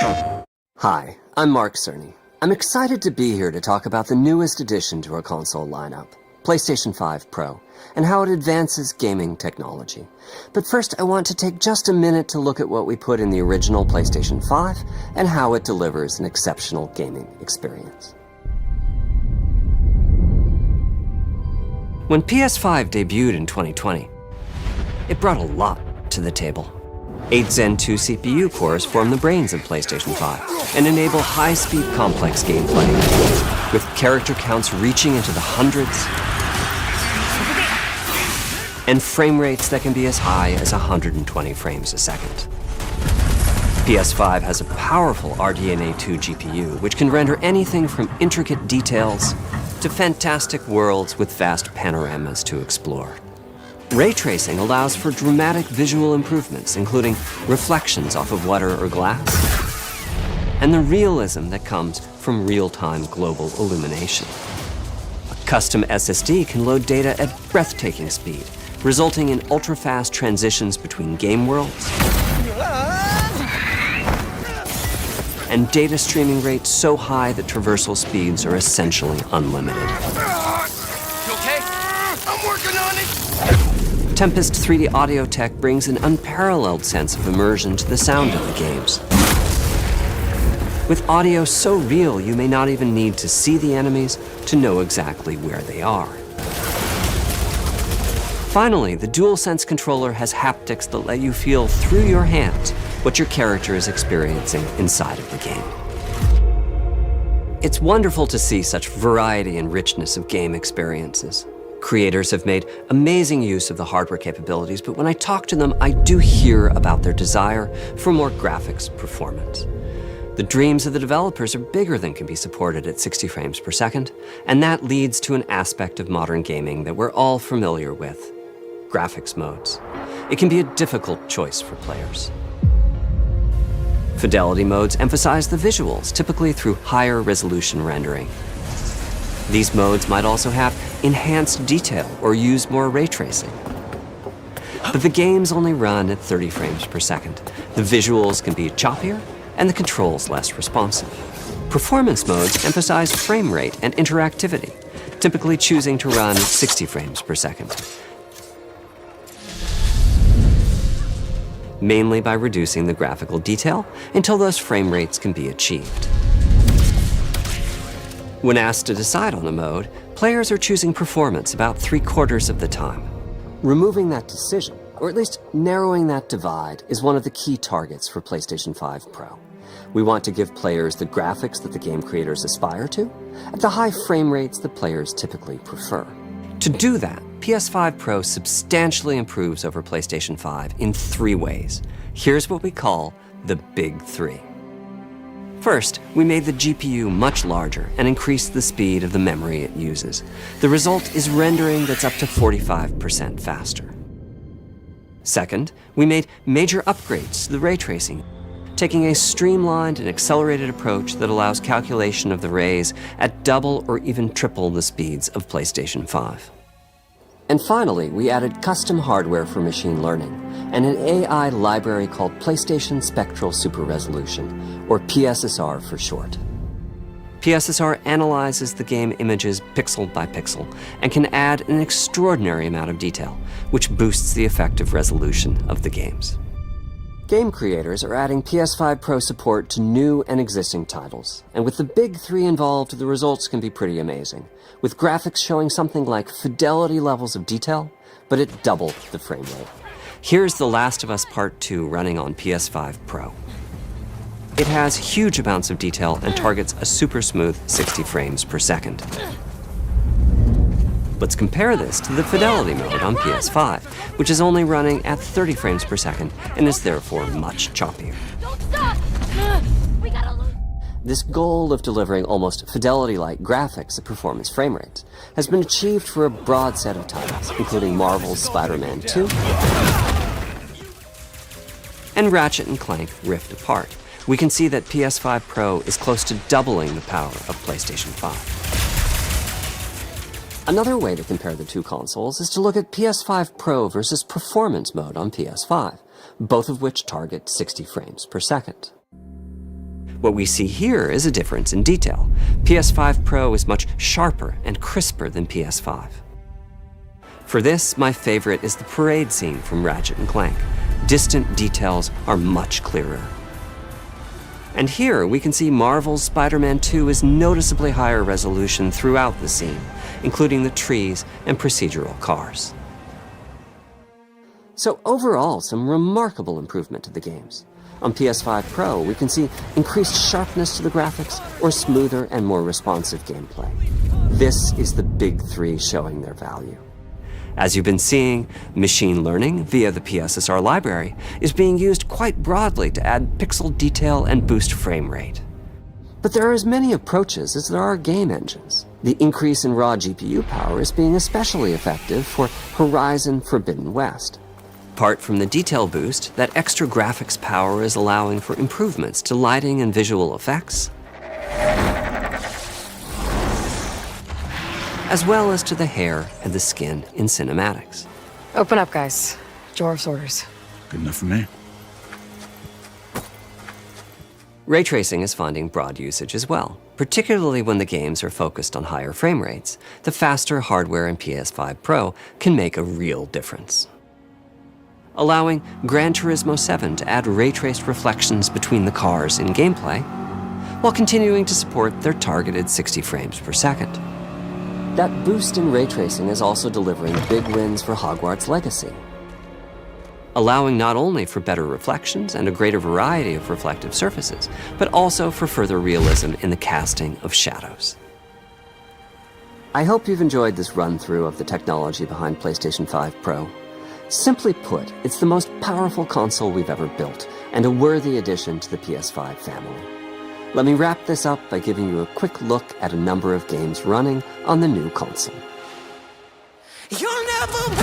Hi, I'm Cerny. I'm excited to be here to talk about the newest addition to our console lineup, PlayStation 5 Pro, and how it advances gaming technology. But first, I want to take just a minute to look at what we put in the original PlayStation 5 and how it delivers an exceptional gaming experience. When PS5 debuted in 2020, it brought a lot to the table. 8 Zen 2 CPU cores form the brains of PlayStation 5 and enable high-speed complex gameplay, with character counts reaching into the hundreds and frame rates that can be as high as 120 frames a second. PS5 has a powerful RDNA 2 GPU, which can render anything from intricate details to fantastic worlds with vast panoramas to explore. Ray tracing allows for dramatic visual improvements, including reflections off of water or glass, and the realism that comes from real-time global illumination. A custom SSD can load data at breathtaking speed, resulting in ultra-fast transitions between game worlds and data streaming rates so high that traversal speeds are essentially unlimited. You okay? I'm working on it! Tempest 3D audio tech brings an unparalleled sense of immersion to the sound of the games. With audio so real, you may not even need to see the enemies to know exactly where they are. Finally, the DualSense controller has haptics that let you feel through your hands what your character is experiencing inside of the game. It's wonderful to see such variety and richness of game experiences. Creators have made amazing use of the hardware capabilities, but when I talk to them, I do hear about their desire for more graphics performance. The dreams of the developers are bigger than can be supported at 60 frames per second, and that leads to an aspect of modern gaming that we're all familiar with: graphics modes. It can be a difficult choice for players. Fidelity modes emphasize the visuals, typically through higher resolution rendering. These modes might also have enhanced detail or use more ray tracing. But the games only run at 30 frames per second. The visuals can be choppier and the controls less responsive. Performance modes emphasize frame rate and interactivity, typically choosing to run at 60 frames per second, mainly by reducing the graphical detail until those frame rates can be achieved. When asked to decide on a mode, players are choosing performance about 3/4 of the time. Removing that decision, or at least narrowing that divide, is one of the key targets for PlayStation 5 Pro. We want to give players the graphics that the game creators aspire to, at the high frame rates that players typically prefer. To do that, PS5 Pro substantially improves over PlayStation 5 in 3 ways. Here's what we call the Big 3. First, we made the GPU much larger and increased the speed of the memory it uses. The result is rendering that's up to 45% faster. Second, we made major upgrades to the ray tracing, taking a streamlined and accelerated approach that allows calculation of the rays at double or even triple the speeds of PlayStation 5. And finally, we added custom hardware for machine learning and an AI library called PlayStation Spectral Super Resolution, or PSSR for short. PSSR analyzes the game images pixel by pixel and can add an extraordinary amount of detail, which boosts the effective resolution of the games. Game creators are adding PS5 Pro support to new and existing titles, and with the Big 3 involved, the results can be pretty amazing, with graphics showing something like fidelity levels of detail, but at double the frame rate. Here's The Last of Us Part 2 running on PS5 Pro. It has huge amounts of detail and targets a super smooth 60 frames per second. Let's compare this to the Fidelity mode on PS5, which is only running at 30 frames per second and is therefore much choppier. Don't stop! We gotta lose. This goal of delivering almost fidelity-like graphics at performance frame rates has been achieved for a broad set of titles, including Marvel's Spider-Man 2 and Ratchet & Clank Rift Apart. We can see that PS5 Pro is close to doubling the power of PlayStation 5. Another way to compare the two consoles is to look at PS5 Pro versus Performance mode on PS5, both of which target 60 frames per second. What we see here is a difference in detail. PS5 Pro is much sharper and crisper than PS5. For this, my favorite is the parade scene from Ratchet & Clank. Distant details are much clearer. And here we can see Marvel's Spider-Man 2 is noticeably higher resolution throughout the scene, including the trees and procedural cars. So overall, some remarkable improvement to the games. On PS5 Pro, we can see increased sharpness to the graphics or smoother and more responsive gameplay. This is the big three showing their value. As you've been seeing, machine learning via the PSSR library is being used quite broadly to add pixel detail and boost frame rate. But there are as many approaches as there are game engines. The increase in raw GPU power is being especially effective for Horizon Forbidden West. Apart from the detail boost, that extra graphics power is allowing for improvements to lighting and visual effects, as well as to the hair and the skin in cinematics. Open up, guys. Jor's orders. Good enough for me. Ray tracing is finding broad usage as well, particularly when the games are focused on higher frame rates. The faster hardware in PS5 Pro can make a real difference. Allowing Gran Turismo 7 to add ray-traced reflections between the cars in gameplay, while continuing to support their targeted 60 frames per second. That boost in ray tracing is also delivering big wins for Hogwarts Legacy, allowing not only for better reflections and a greater variety of reflective surfaces, but also for further realism in the casting of shadows. I hope you've enjoyed this run-through of the technology behind PlayStation 5 Pro. Simply put, it's the most powerful console we've ever built, and a worthy addition to the PS5 family. Let me wrap this up by giving you a quick look at a number of games running on the new console. You'll never